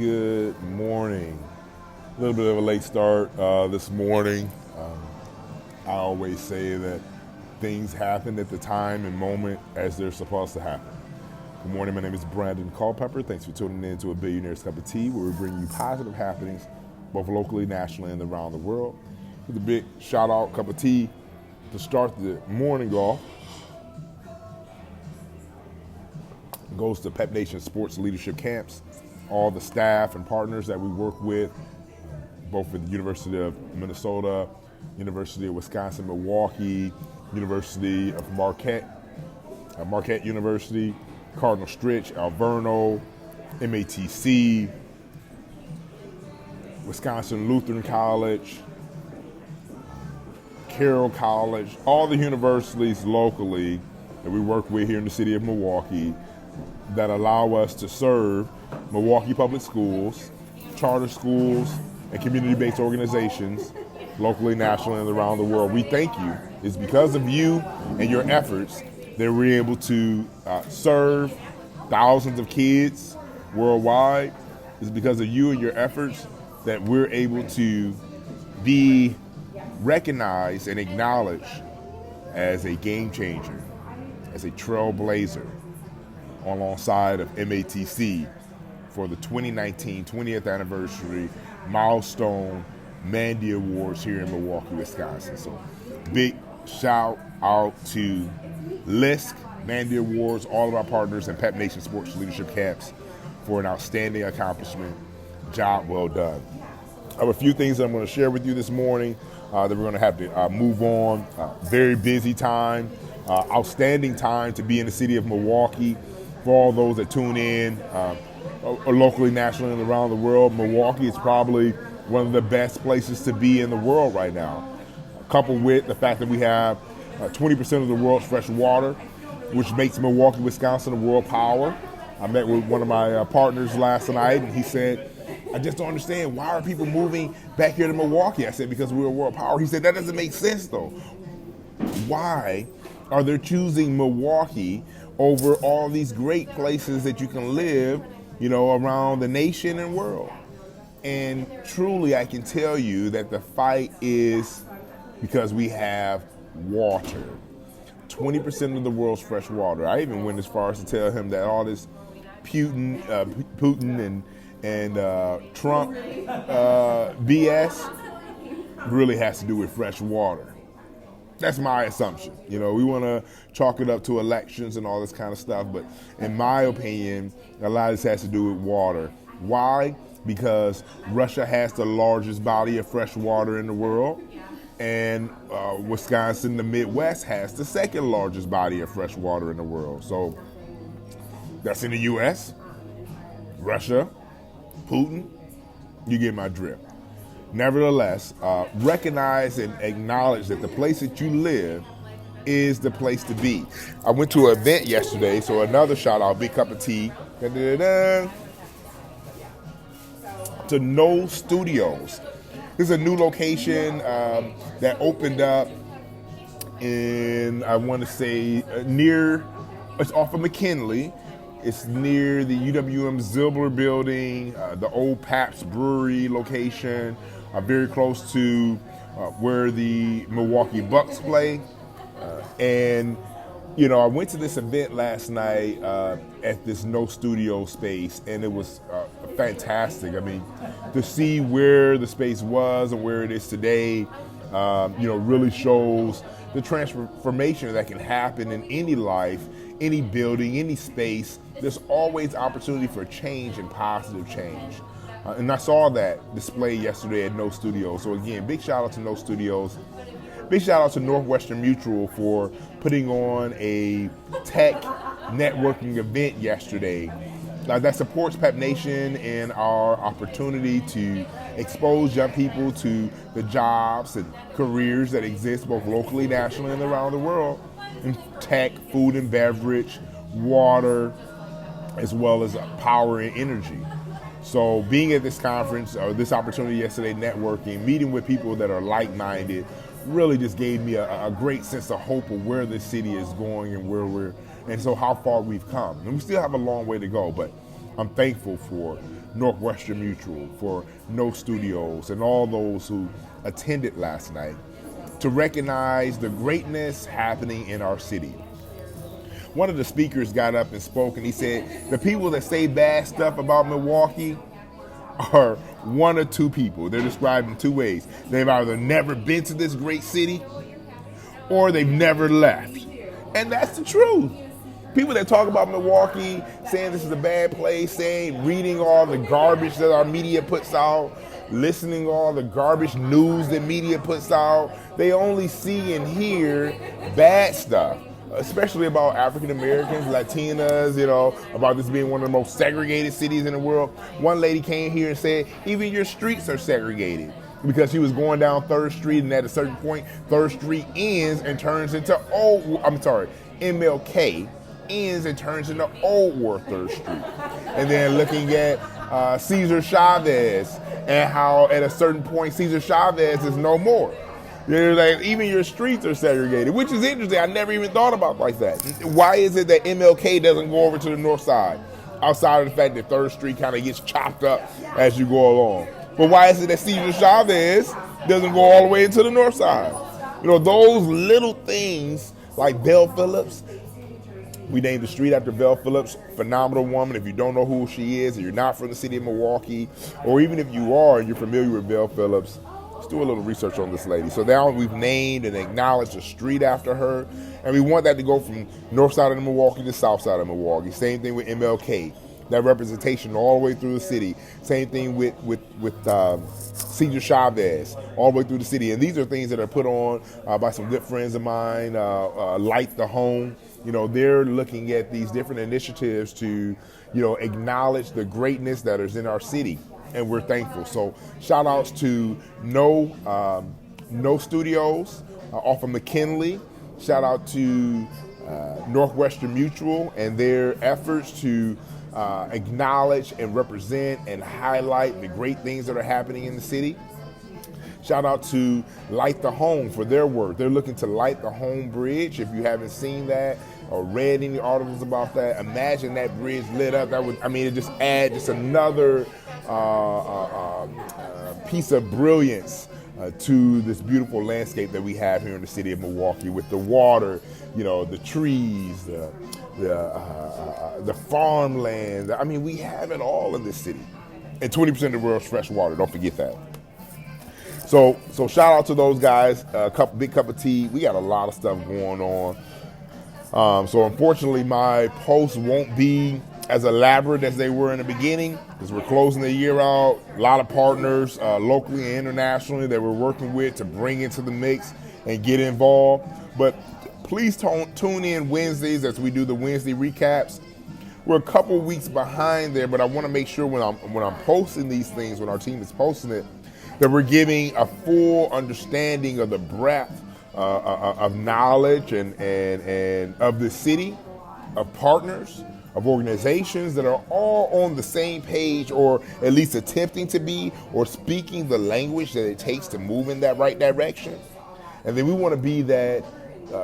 Good morning. A little bit of a late start this morning. I always say that things happen at the time and moment as they're supposed to happen. Good morning, my name is Brandon Culpepper. Thanks for tuning in to a Billionaires Cup of Tea, where we bring you positive happenings both locally, nationally, and around the world. With a big shout out cup of tea to start the morning off goes to Pep Nation Sports Leadership Camps, all the staff and partners that we work with, both at the University of Minnesota, University of Wisconsin-Milwaukee, University of Marquette University, Cardinal Stritch, Alverno, MATC, Wisconsin Lutheran College, Carroll College, all the universities locally that we work with here in the city of Milwaukee that allow us to serve Milwaukee public schools, charter schools, and community-based organizations locally, nationally, and around the world. We thank you. It's because of you and your efforts that we're able to serve thousands of kids worldwide. It's because of you and your efforts that we're able to be recognized and acknowledged as a game changer, as a trailblazer, alongside of MATC for the 2019 20th anniversary milestone Mandy Awards here in Milwaukee, Wisconsin. So big shout out to LISC, Mandy Awards, all of our partners, and Pep Nation Sports Leadership Camps for an outstanding accomplishment. Job well done. I have a few things that I'm going to share with you this morning that we're going to have to move on. Very busy time, outstanding time to be in the city of Milwaukee. For all those that tune in, locally, nationally, and around the world, Milwaukee is probably one of the best places to be in the world right now. Coupled with the fact that we have 20% of the world's fresh water, which makes Milwaukee, Wisconsin a world power. I met with one of my partners last night, and he said, I just don't understand, why are people moving back here to Milwaukee? I said, because we're a world power. He said, that doesn't make sense though. Why are they choosing Milwaukee over all these great places that you can live, around the nation and world? And truly, I can tell you that the fight is because we have water. 20% of the world's fresh water. I even went as far as to tell him that all this Putin and Trump BS really has to do with fresh water. That's my assumption. We want to chalk it up to elections and all this kind of stuff, but in my opinion, a lot of this has to do with water. Why? Because Russia has the largest body of fresh water in the world, and Wisconsin, the Midwest, has the second largest body of fresh water in the world. So that's in the U.S., Russia, Putin, you get my drift. Nevertheless, recognize and acknowledge that the place that you live is the place to be. I went to an event yesterday, so another shout out, big cup of tea, to No Studios. This is a new location that opened up in, I want to say, it's off of McKinley. It's near the UWM Zilber building, the old Pabst Brewery location, very close to where the Milwaukee Bucks play. And I went to this event last night at this No Studio space, and it was fantastic. I mean, to see where the space was and where it is today, really shows the transformation that can happen in any life, any building, any space. There's always opportunity for change and positive change. And I saw that display yesterday at No Studios. So again, big shout out to No Studios. Big shout out to Northwestern Mutual for putting on a tech networking event yesterday that supports Pep Nation and our opportunity to expose young people to the jobs and careers that exist both locally, nationally, and around the world in tech, food and beverage, water, as well as power and energy. So being at this conference, or this opportunity yesterday, networking, meeting with people that are like-minded, really just gave me a great sense of hope of where this city is going and so how far we've come. And we still have a long way to go, but I'm thankful for Northwestern Mutual, for No Studios, and all those who attended last night to recognize the greatness happening in our city. One of the speakers got up and spoke, and he said, the people that say bad stuff about Milwaukee are one or two people. They're described in two ways. They've either never been to this great city or they've never left. And that's the truth. People that talk about Milwaukee, saying this is a bad place, reading all the garbage that our media puts out, listening to all the garbage news that media puts out, they only see and hear bad stuff, especially about African Americans, Latinas, about this being one of the most segregated cities in the world. One lady came here and said, even your streets are segregated, because she was going down 3rd Street, and at a certain point, 3rd Street ends and turns into MLK ends and turns into Old World 3rd Street. And then looking at Cesar Chavez, and how at a certain point Cesar Chavez is no more. They're like, even your streets are segregated, which is interesting. I never even thought about it like that. Why is it that MLK doesn't go over to the north side, outside of the fact that 3rd Street kind of gets chopped up as you go along? But why is it that Cesar Chavez doesn't go all the way into the north side? Those little things, like Belle Phillips. We named the street after Belle Phillips, phenomenal woman. If you don't know who she is, or you're not from the city of Milwaukee, or even if you are and you're familiar with Belle Phillips, let's do a little research on this lady. So now we've named and acknowledged a street after her, and we want that to go from north side of Milwaukee to south side of Milwaukee. Same thing with MLK, that representation all the way through the city. Same thing with Cesar Chavez, all the way through the city. And these are things that are put on by some good friends of mine, Light the Home. They're looking at these different initiatives to, acknowledge the greatness that is in our city, and we're thankful. So shout outs to No Studios off of McKinley. Shout out to Northwestern Mutual and their efforts to acknowledge and represent and highlight the great things that are happening in the city. Shout out to Light the Home for their work. They're looking to light the Home Bridge. If you haven't seen that or read any articles about that, imagine that bridge lit up. It just adds just another piece of brilliance to this beautiful landscape that we have here in the city of Milwaukee, with the water, the trees, the farmland. We have it all in this city. And 20% of the world's fresh water, don't forget that. So shout out to those guys, big cup of tea. We got a lot of stuff going on. So unfortunately, my posts won't be as elaborate as they were in the beginning, because we're closing the year out. A lot of partners, locally and internationally, that we're working with to bring into the mix and get involved. But please tune in Wednesdays as we do the Wednesday recaps. We're a couple weeks behind there, but I want to make sure when I'm posting these things, when our team is posting it, that we're giving a full understanding of the breadth of knowledge and of the city, of partners, of organizations that are all on the same page, or at least attempting to be, or speaking the language that it takes to move in that right direction. And then we want to be that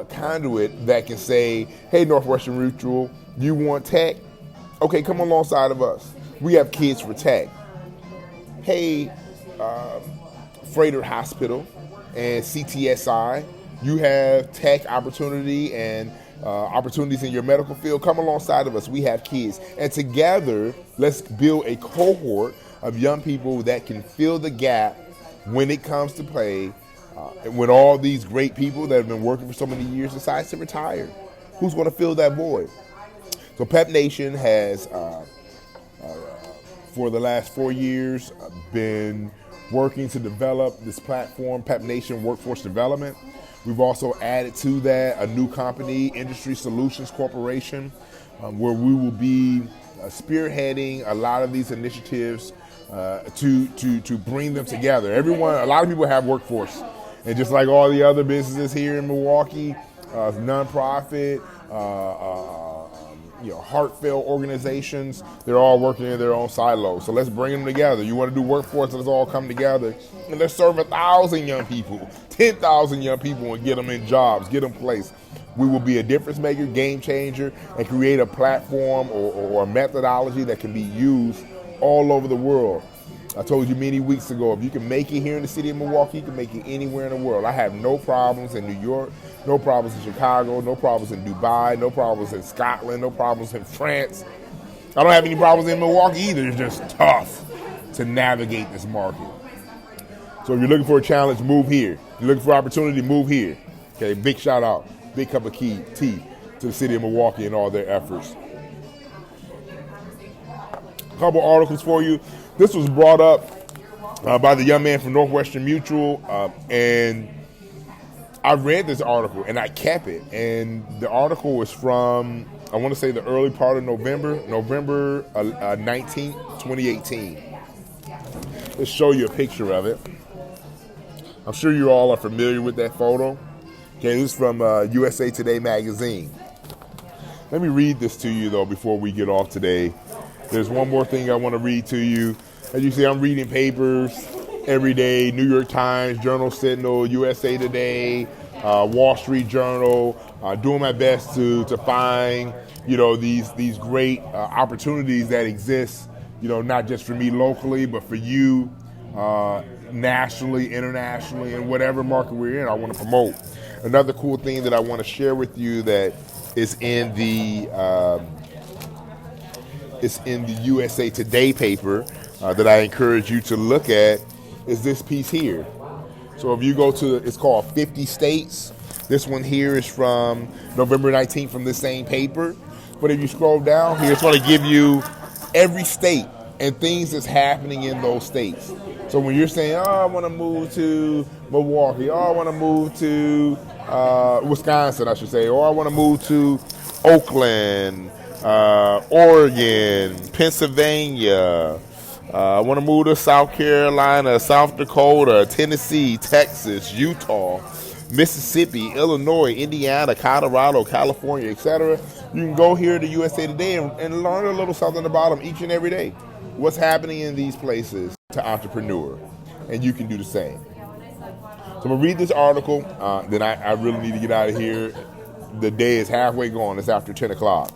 conduit that can say, hey, Northwestern Mutual, you want tech? Okay, come alongside of us. We have kids for tech. Hey, Freighter Hospital and CTSI, you have tech opportunity and opportunities in your medical field. Come alongside of us. We have kids. And together, let's build a cohort of young people that can fill the gap when it comes to play, when all these great people that have been working for so many years decides to retire. Who's going to fill that void? So Pep Nation has, for the last 4 years, been working to develop this platform, Pep Nation Workforce Development. We've also added to that a new company, Industry Solutions Corporation, where we will be spearheading a lot of these initiatives to bring them together. A lot of people have workforce, and just like all the other businesses here in Milwaukee, nonprofit, heartfelt organizations, they're all working in their own silos. So let's bring them together. You want to do workforce, let's all come together and let's serve 1,000 young people, 10,000 young people, and get them in jobs, get them placed. We will be a difference maker, game changer, and create a platform or a methodology that can be used all over the world. I told you many weeks ago, if you can make it here in the city of Milwaukee, you can make it anywhere in the world. I have no problems in New York, no problems in Chicago, no problems in Dubai, no problems in Scotland, no problems in France. I don't have any problems in Milwaukee either. It's just tough to navigate this market. So if you're looking for a challenge, move here. If you're looking for opportunity, move here. Okay, big shout out, big cup of tea to the city of Milwaukee and all their efforts. A couple articles for you. This was brought up by the young man from Northwestern Mutual, and I read this article and I kept it. And the article was from, I want to say, the early part of November 19th, 2018. Let's show you a picture of it. I'm sure you all are familiar with that photo. Okay, this is from USA Today magazine. Let me read this to you, though, before we get off today. There's one more thing I want to read to you. As you see, I'm reading papers every day: New York Times, Journal Sentinel, USA Today, Wall Street Journal. Doing my best to find these great opportunities that exist. Not just for me locally, but for you nationally, internationally, and whatever market we're in. I want to promote. Another cool thing that I want to share with you that is in the USA Today paper that I encourage you to look at is this piece here. So if you go to, it's called 50 States. This one here is from November 19th from the same paper. But if you scroll down here, it's going to give you every state and things that's happening in those states. So when you're saying, I want to move to Milwaukee, I want to move to Wisconsin, I should say, or I want to move to Oakland, Oregon, Pennsylvania, I want to move to South Carolina, South Dakota, Tennessee, Texas, Utah, Mississippi, Illinois, Indiana, Colorado, California, etc. You can go here to USA Today and learn a little something about them each and every day. What's happening in these places to entrepreneur, and you can do the same. So I'm going to read this article, then I really need to get out of here. The day is halfway gone. It's after 10 o'clock.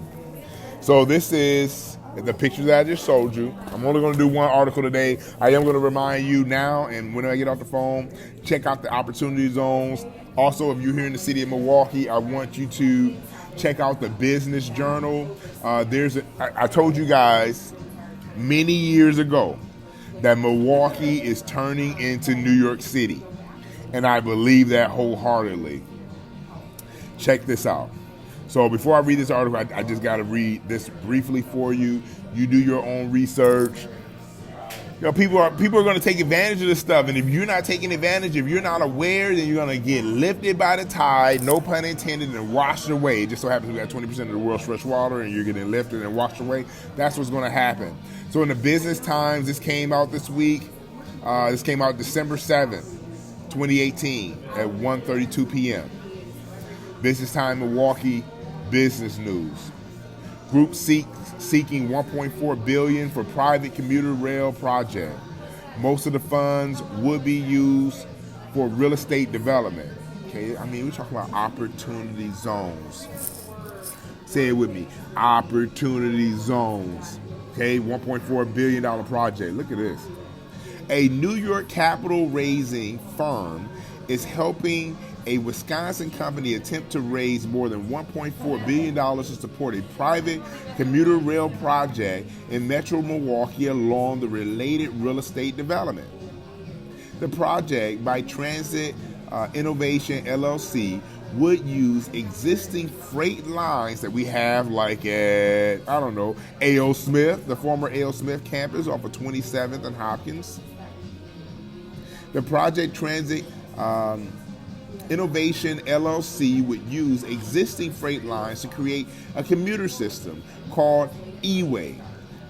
So this is the pictures that I just showed you. I'm only going to do one article today. I am going to remind you now, and when I get off the phone, check out the opportunity zones. Also, if you're here in the city of Milwaukee, I want you to check out the Business Journal. I told you guys many years ago that Milwaukee is turning into New York City, and I believe that wholeheartedly. Check this out. So before I read this article, I just got to read this briefly for you. You do your own research. People are going to take advantage of this stuff, and if you're not taking advantage, if you're not aware, then you're going to get lifted by the tide, no pun intended, and washed away. It just so happens we got 20% of the world's fresh water, and you're getting lifted and washed away. That's what's going to happen. So in the Business Times, this came out this week. This came out December 7th, 2018 at 1:32 p.m. Business Time Milwaukee business news. Group seeking $1.4 billion for private commuter rail project. Most of the funds would be used for real estate development. Okay, we're talking about opportunity zones. Say it with me. Opportunity zones. Okay, $1.4 billion project. Look at this. A New York capital raising firm is helping a Wisconsin company attempt to raise more than $1.4 billion to support a private commuter rail project in Metro Milwaukee along the related real estate development. The project, by Transit Innovation LLC, would use existing freight lines that we have, like at, A.O. Smith, the former A.O. Smith campus off of 27th and Hopkins. The project Transit Innovation LLC would use existing freight lines to create a commuter system called E-Way.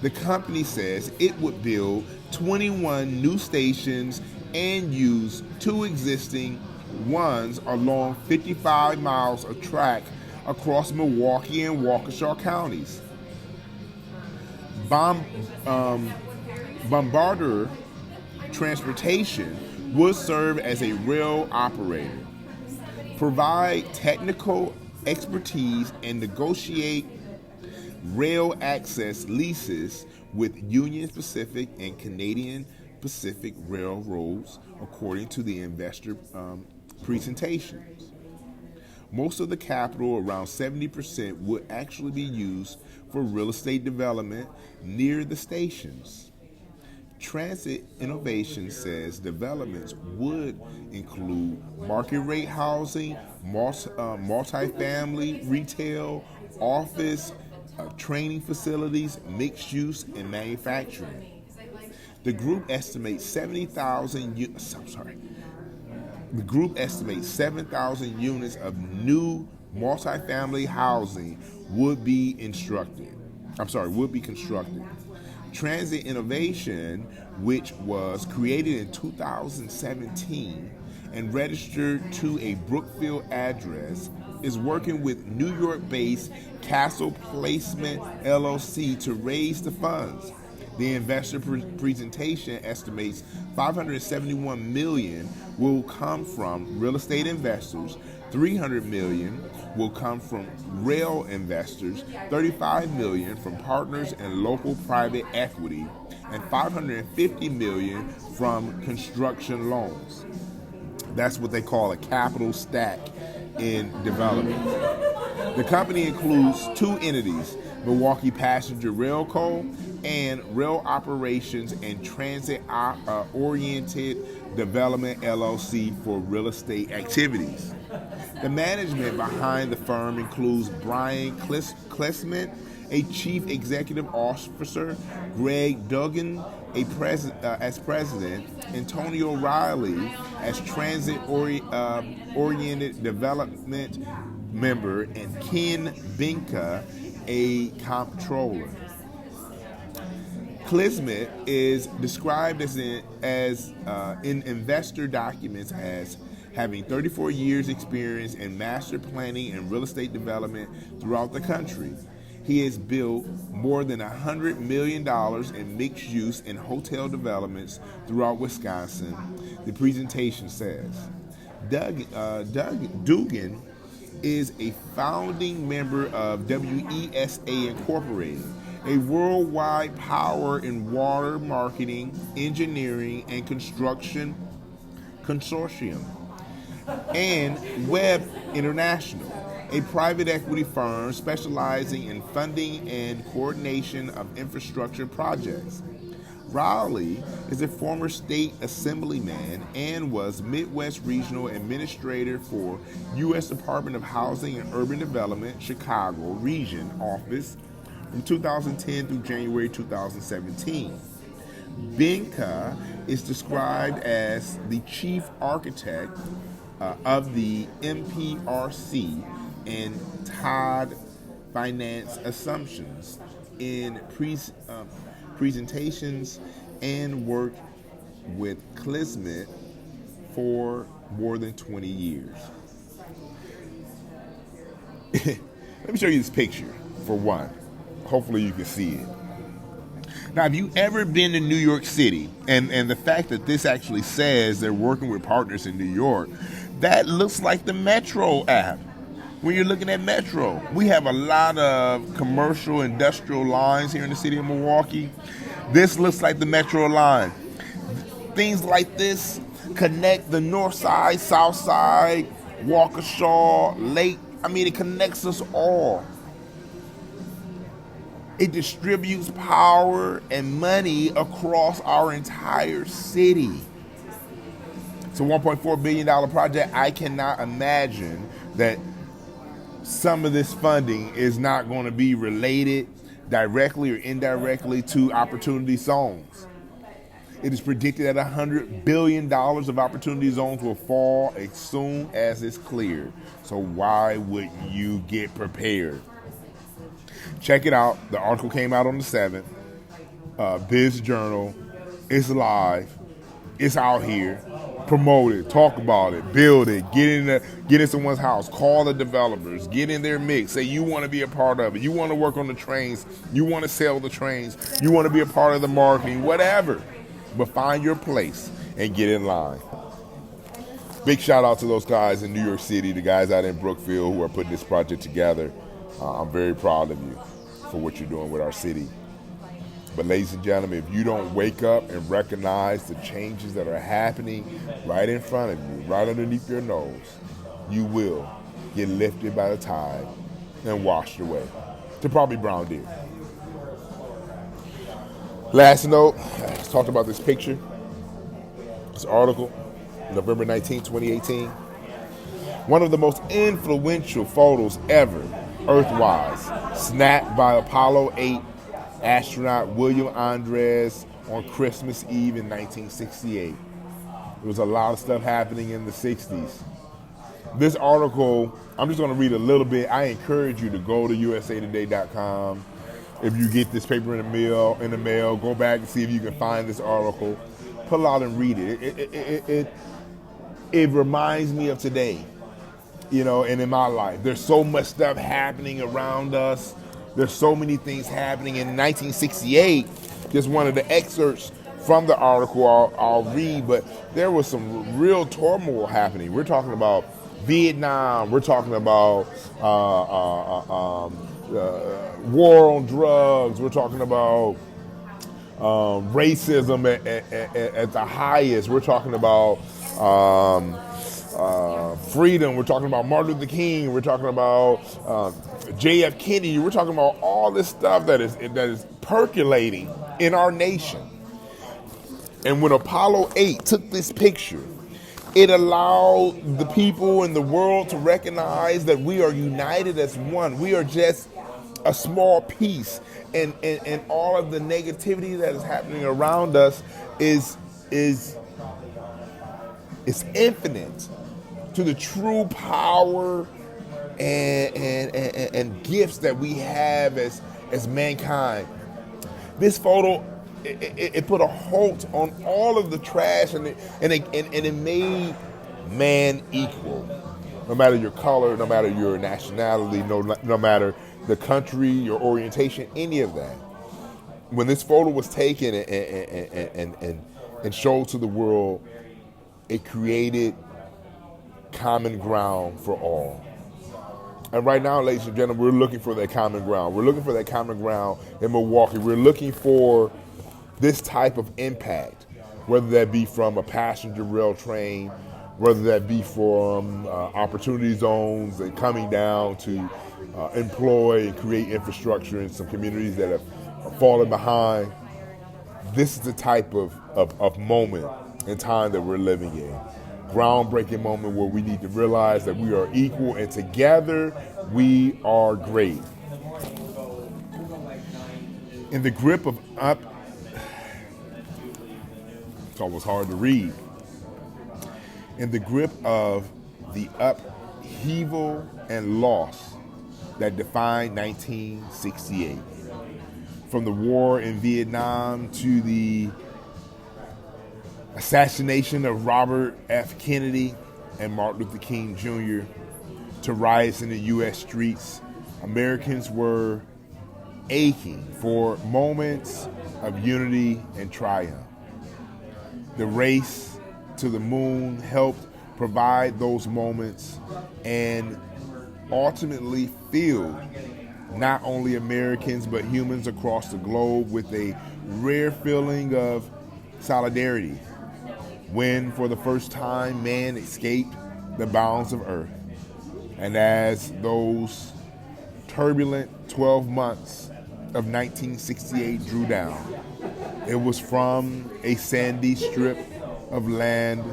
The company says it would build 21 new stations and use 2 existing ones along 55 miles of track across Milwaukee and Waukesha counties. Bombardier Transportation would serve as a rail operator, provide technical expertise, and negotiate rail access leases with Union Pacific and Canadian Pacific Railroads, according to the investor presentations. Most of the capital, around 70%, would actually be used for real estate development near the stations. Transit Innovation says developments would include market rate housing, multifamily, retail, office, training facilities, mixed use, and manufacturing. The group estimates 7,000 units of new multifamily housing would be constructed. Transit Innovation, which was created in 2017 and registered to a Brookfield address, is working with New York-based Castle Placement LLC to raise the funds. The investor presentation estimates $571 million will come from real estate investors, $300 million will come from rail investors, $35 million from partners and local private equity, and $550 million from construction loans. That's what they call a capital stack in development. The company includes two entities, Milwaukee Passenger Rail Co. and Rail Operations and Transit Oriented Development LLC for real estate activities. The management behind the firm includes Brian Klesman, a chief executive officer, Greg Duggan as president, Antonio Riley as transit oriented development member, and Ken Binka, a comptroller. Klesman is described in investor documents as having 34 years experience in master planning and real estate development throughout the country. He has built more than $100 million in mixed use and hotel developments throughout Wisconsin, the presentation says. Doug Dugan is a founding member of WESA Incorporated, a worldwide power and water marketing, engineering, and construction consortium, and Webb International, a private equity firm specializing in funding and coordination of infrastructure projects. Rowley is a former state assemblyman and was Midwest Regional Administrator for U.S. Department of Housing and Urban Development, Chicago Region Office from 2010 through January 2017. Binka is described as the chief architect of the MPRC and Todd Finance Assumptions in presentations and worked with Klesman for more than 20 years. Let me show you this picture for one. Hopefully you can see it. Now, have you ever been to New York City? And the fact that this actually says they're working with partners in New York, that looks like the Metro app. When you're looking at Metro, we have a lot of commercial industrial lines here in the city of Milwaukee. This looks like the Metro line. Things like this connect the north side, south side, Waukesha, Lake. I mean, it connects us all. It distributes power and money across our entire city. It's a $1.4 billion project. I cannot imagine that some of this funding is not going to be related directly or indirectly to opportunity zones. It is predicted that $100 billion of opportunity zones will fall as soon as it's cleared. So why would you get prepared? Check it out. The article came out on the 7th. Biz Journal. It's live. It's out here. Promote it. Talk about it. Build it. Get in someone's house. Call the developers. Get in their mix. Say you want to be a part of it. You want to work on the trains. You want to sell the trains. You want to be a part of the marketing. Whatever. But find your place and get in line. Big shout out to those guys in New York City, the guys out in Brookfield who are putting this project together. I'm very proud of you for what you're doing with our city. But ladies and gentlemen, if you don't wake up and recognize the changes that are happening right in front of you, right underneath your nose, you will get lifted by the tide and washed away to probably brown deer. Last note, let's talk about this picture, this article, November 19, 2018. One of the most influential photos ever, Earth-wise, snapped by Apollo 8 astronaut William Andres on Christmas Eve in 1968. There was a lot of stuff happening in the 60s. This article, I'm just going to read a little bit. I encourage you to go to usatoday.com. If you get this paper in the mail, go back and see if you can find this article. Pull out and read it. It reminds me of today, and in my life. There's so much stuff happening around us. There's so many things happening. In 1968, just one of the excerpts from the article I'll read, but there was some real turmoil happening. We're talking about Vietnam. We're talking about war on drugs. We're talking about racism at the highest. We're talking about freedom. We're talking about Martin Luther King. We're talking about J.F. Kennedy. We're talking about all this stuff that is percolating in our nation. And when Apollo 8 took this picture, it allowed the people in the world to recognize that we are united as one. We are just a small piece, and all of the negativity that is happening around us is infinite to the true power and gifts that we have as mankind. This photo, it put a halt on all of the trash, and it made man equal. No matter your color, no matter your nationality, no matter the country, your orientation, any of that. When this photo was taken and showed to the world, it created common ground for all. And right now, ladies and gentlemen, we're looking for that common ground. We're looking for that common ground in Milwaukee. We're looking for this type of impact, whether that be from a passenger rail train, whether that be from opportunity zones and coming down to employ and create infrastructure in some communities that have fallen behind. This is the type of moment in time that we're living in. Groundbreaking moment where we need to realize that we are equal, and together we are great. In the grip of it's almost hard to read. In the grip of the upheaval and loss that defined 1968, from the war in Vietnam to the assassination of Robert F. Kennedy and Martin Luther King Jr., to riots in the U.S. streets, Americans were aching for moments of unity and triumph. The race to the moon helped provide those moments and ultimately filled not only Americans but humans across the globe with a rare feeling of solidarity when, for the first time, man escaped the bounds of Earth. And as those turbulent 12 months of 1968 drew down, it was from a sandy strip of land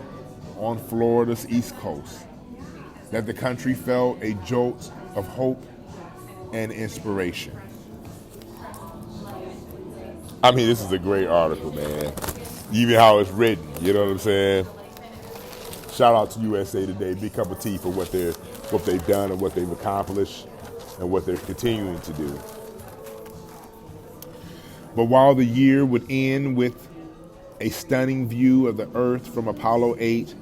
on Florida's East Coast that the country felt a jolt of hope and inspiration. I mean, this is a great article, man. Even how it's written, you know what I'm saying? Shout out to USA Today, big cup of tea for what they've done and what they've accomplished and what they're continuing to do. But while the year would end with a stunning view of the Earth from Apollo 8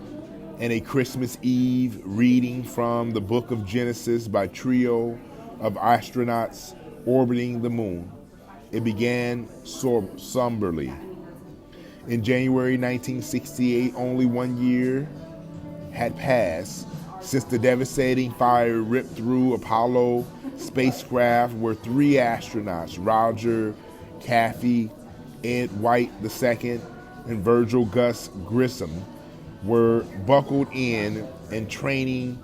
and a Christmas Eve reading from the book of Genesis by a trio of astronauts orbiting the moon, it began somberly. In January 1968, only 1 year had passed since the devastating fire ripped through Apollo spacecraft, where 3 astronauts, Roger, Kathy, Ed White II and Virgil Gus Grissom were buckled in and training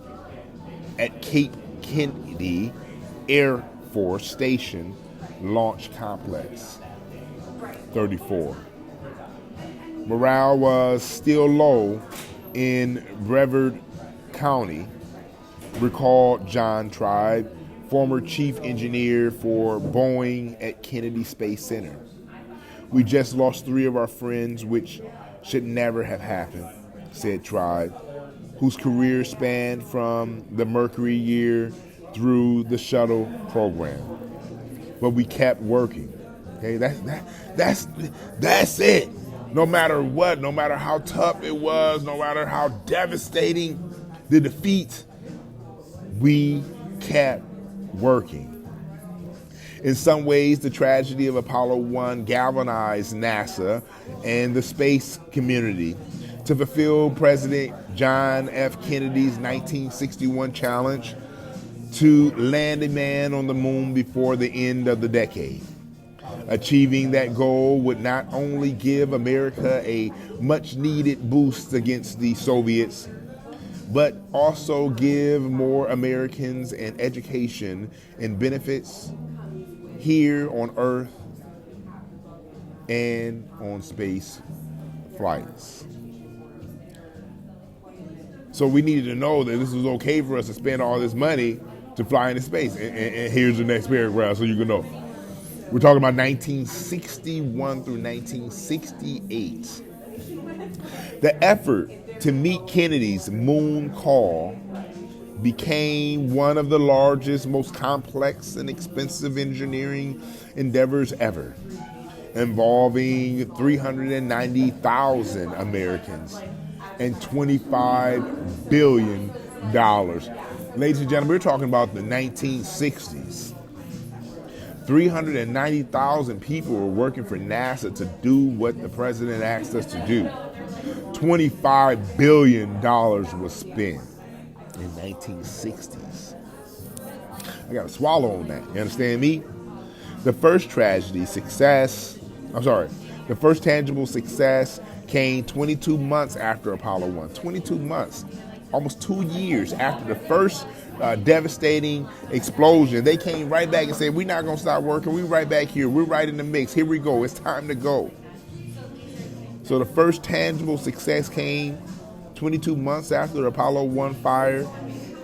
at Cape Kennedy Air Force Station Launch Complex. 34. Morale was still low in Brevard County, recalled John Tribe, former chief engineer for Boeing at Kennedy Space Center. We just lost 3 of our friends, which should never have happened, said Tribe, whose career spanned from the Mercury year through the shuttle program. But we kept working. Okay, that's it. No matter what, no matter how tough it was, no matter how devastating the defeat, we kept working. In some ways, the tragedy of Apollo 1 galvanized NASA and the space community to fulfill President John F. Kennedy's 1961 challenge to land a man on the moon before the end of the decade. Achieving that goal would not only give America a much-needed boost against the Soviets, but also give more Americans an education and benefits here on Earth and on space flights. So we needed to know that this was okay for us to spend all this money to fly into space. And here's the next paragraph so you can know. We're talking about 1961 through 1968. The effort to meet Kennedy's moon call became one of the largest, most complex and expensive engineering endeavors ever, involving 390,000 Americans and $25 billion. Ladies and gentlemen, we're talking about the 1960s. 390,000 people were working for NASA to do what the president asked us to do. $25 billion was spent in 1960s. I got to swallow on that. You understand me? The first tangible success came 22 months after Apollo 1. 22 months, almost 2 years after the first devastating explosion. They came right back and said, we're not going to stop working. We're right back here. We're right in the mix. Here we go. It's time to go. So the first tangible success came 22 months after the Apollo 1 fire,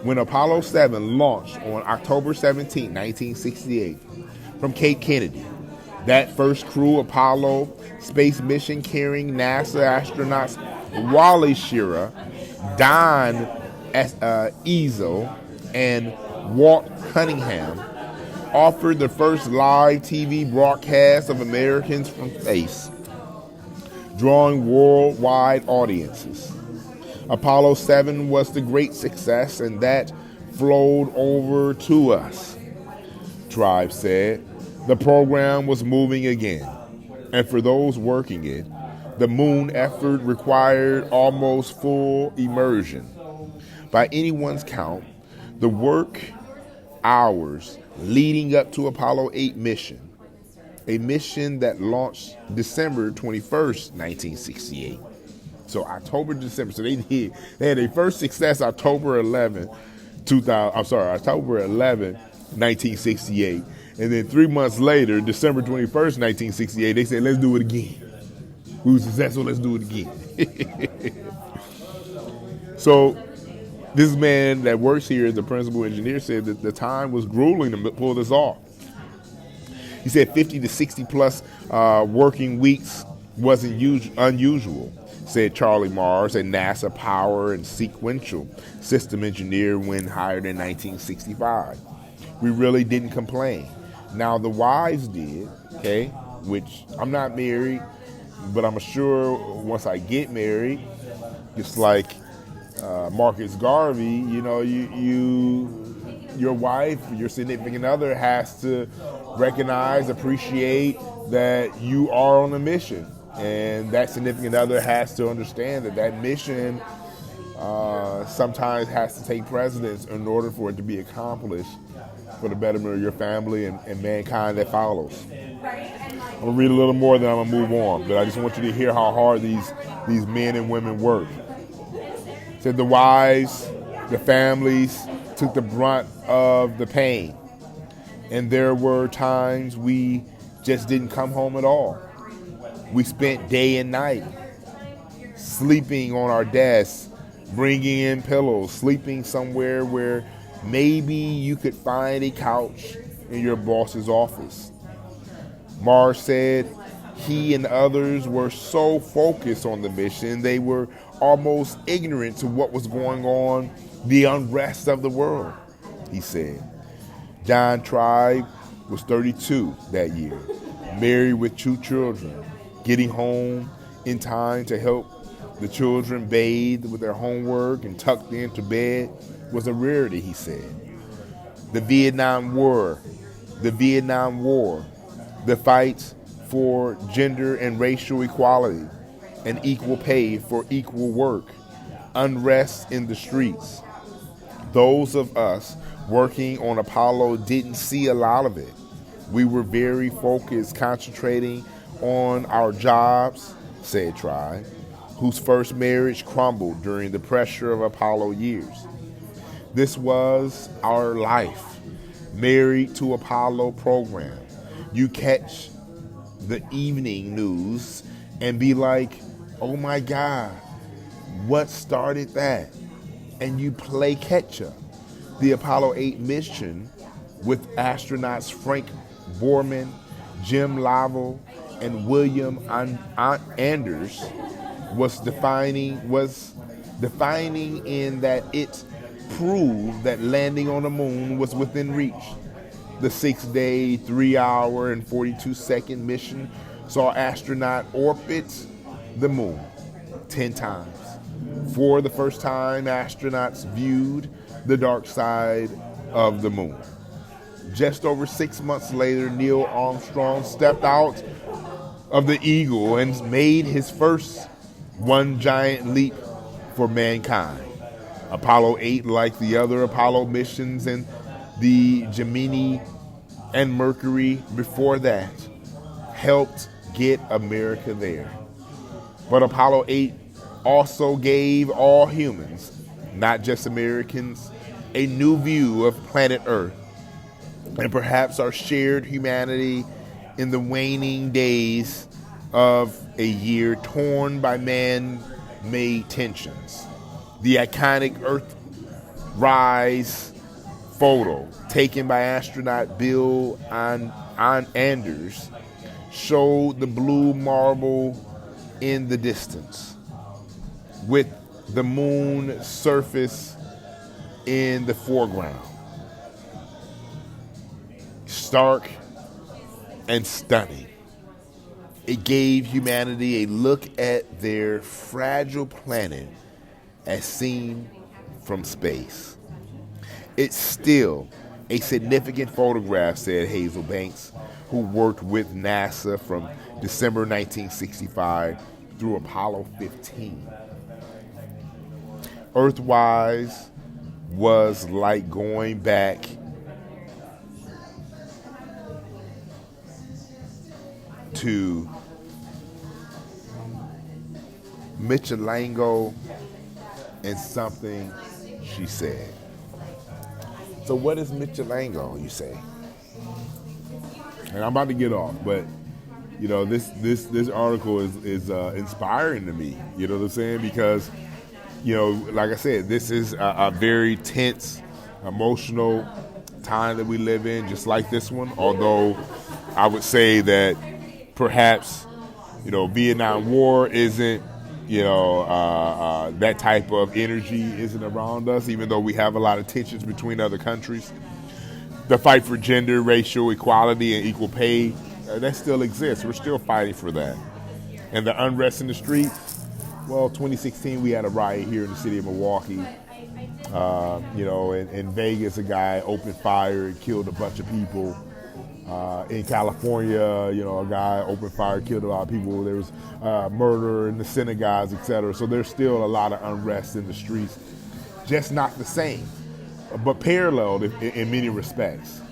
when Apollo 7 launched on October 17, 1968, from Cape Kennedy. That first crew Apollo space mission carrying NASA astronauts Wally Schirra, Don Ezel, and Walt Cunningham offered the first live TV broadcast of Americans from space, drawing worldwide audiences. Apollo 7 was the great success, and that flowed over to us, Tribe said. The program was moving again, and for those working it, the moon effort required almost full immersion. By anyone's count, the work hours leading up to Apollo 8 mission, a mission that launched December 21st, 1968. So October, December. So they had their first success October 11, 1968. And then 3 months later, December 21st, 1968, they said, let's do it again. We were successful, let's do it again. So this man that works here, the principal engineer, said that the time was grueling to pull this off. He said 50 to 60 plus working weeks wasn't unusual, said Charlie Mars, a NASA power and sequential system engineer when hired in 1965. We really didn't complain. Now the wives did, okay, which I'm not married, but I'm sure once I get married, it's like Marcus Garvey, you know, your wife, your significant other has to recognize, appreciate that you are on a mission. And that significant other has to understand that mission sometimes has to take precedence in order for it to be accomplished for the betterment of your family and mankind that follows. I'm gonna read a little more, then I'm gonna move on. But I just want you to hear how hard these men and women work. It said the wives, the families took the brunt of the pain. And there were times we just didn't come home at all. We spent day and night sleeping on our desks, bringing in pillows, sleeping somewhere where maybe you could find a couch in your boss's office. Mars said he and others were so focused on the mission, they were almost ignorant to what was going on, the unrest of the world, he said. John Tribe was 32 that year, married with 2 children. Getting home in time to help the children bathe with their homework and tucked into bed was a rarity, he said. The Vietnam War, the fight for gender and racial equality and equal pay for equal work, unrest in the streets. Those of us working on Apollo didn't see a lot of it. We were very focused, concentrating on our jobs, said Tribe, whose first marriage crumbled during the pressure of Apollo years. This was our life, married to Apollo program. You catch the evening news and be like, oh my God, what started that? And you play catch up. The Apollo 8 mission with astronauts Frank Borman, Jim Lovell, and William Anders was defining in that it proved that landing on the moon was within reach. The 6-day, 3-hour, and 42-second mission saw astronaut orbit the moon 10 times. For the first time, astronauts viewed the dark side of the moon. Just over 6 months later, Neil Armstrong stepped out of the Eagle and made his first one giant leap for mankind. Apollo 8, like the other Apollo missions and the Gemini and Mercury before that, helped get America there. But Apollo 8 also gave all humans, not just Americans, a new view of planet Earth and perhaps our shared humanity in the waning days of a year torn by man-made tensions. The iconic Earthrise photo taken by astronaut Bill Anders showed the blue marble in the distance, with the moon surface in the foreground. Stark and stunning. It gave humanity a look at their fragile planet as seen from space. It's still a significant photograph, said Hazel Banks, who worked with NASA from December 1965 through Apollo 15. Earthwise was like going back to Michelango and something, she said. So what is Michelango, you say? And I'm about to get off, but you know, this article is inspiring to me. You know what I'm saying? Because, you know, like I said, this is a very tense, emotional time that we live in, just like this one. Although I would say that perhaps, you know, Vietnam War isn't, you know, that type of energy isn't around us, even though we have a lot of tensions between other countries. The fight for gender, racial equality, and equal pay, that still exists. We're still fighting for that. And the unrest in the streets, well, 2016, we had a riot here in the city of Milwaukee. You know, in Vegas, a guy opened fire and killed a bunch of people. In California, you know, a guy opened fire, killed a lot of people. There was murder in the synagogues, etc. So there's still a lot of unrest in the streets. Just not the same, but paralleled in many respects.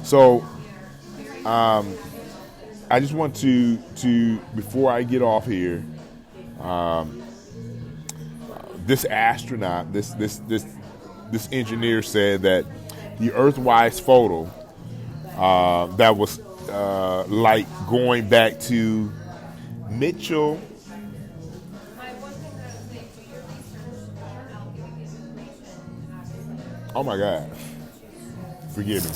So I just want to before I get off here, this astronaut, this engineer said that the Earthwise photo that was like going back to Mitchell. Oh my God, forgive me.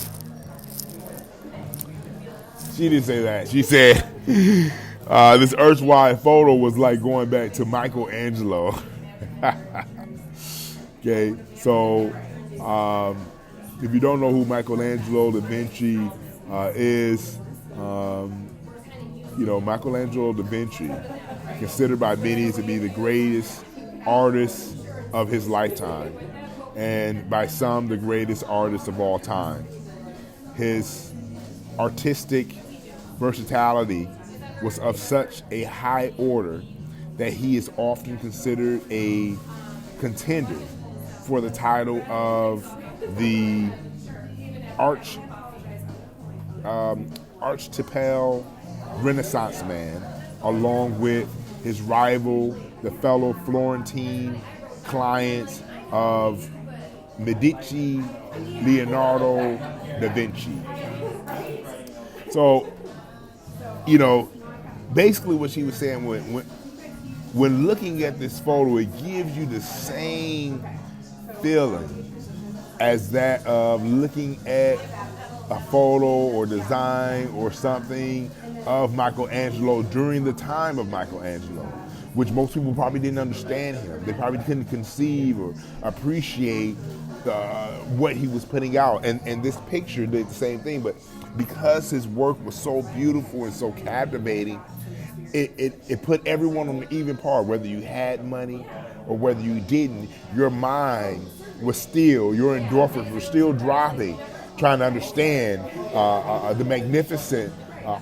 She didn't say that. She said this Earthwide photo was like going back to Michelangelo. Okay, so if you don't know who Michelangelo da Vinci is, Michelangelo da Vinci, considered by many to be the greatest artist of his lifetime, and by some the greatest artist of all time. His artistic versatility was of such a high order that he is often considered a contender for the title of the archetypal Renaissance man, along with his rival, the fellow Florentine clients of Medici, Leonardo da Vinci. So, basically what she was saying, when looking at this photo, it gives you the same feeling as that of looking at a photo or design or something of Michelangelo during the time of Michelangelo, which most people probably didn't understand him. They probably couldn't conceive or appreciate what he was putting out. And this picture did the same thing, but because his work was so beautiful and so captivating, it put everyone on an even par. Whether you had money or whether you didn't, your mind was still, your endorphins were still dropping, trying to understand the magnificent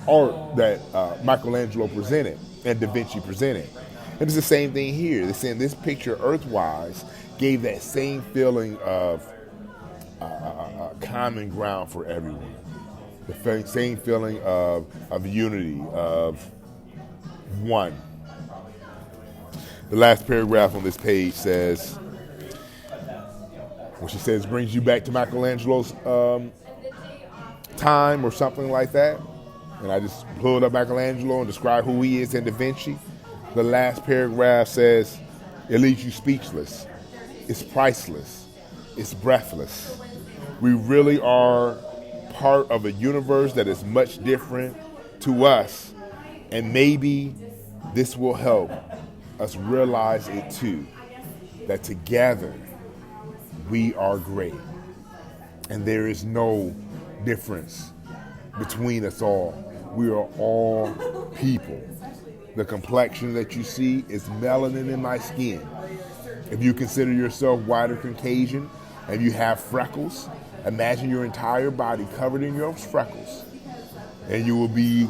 art that Michelangelo presented and Da Vinci presented. And it's the same thing here. They're saying this picture, Earthwise, gave that same feeling of common ground for everyone. The same feeling of unity, of one. The last paragraph on this page says, when she says brings you back to Michelangelo's time or something like that, and I just pulled up Michelangelo and described who he is in Da Vinci, the last paragraph says, it leaves you speechless. It's priceless. It's breathless. We really are part of a universe that is much different to us, and maybe this will help us realize it too, that together we are great, and there is no difference between us all. We are all people. The complexion that you see is melanin in my skin. If you consider yourself white or Caucasian and you have freckles, imagine your entire body covered in your freckles, and you will be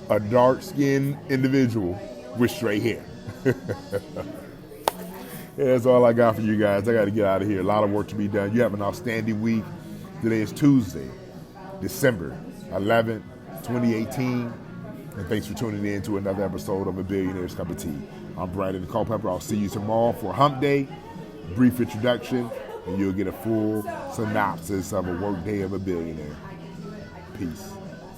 a dark-skinned individual with straight hair. Yeah, that's all I got for you guys. I got to get out of here. A lot of work to be done. You have an outstanding week. Today is Tuesday, December 11th, 2018. And thanks for tuning in to another episode of A Billionaire's Cup of Tea. I'm Brandon Culpepper. I'll see you tomorrow for Hump Day. Brief introduction, and you'll get a full synopsis of a work day of a billionaire. Peace.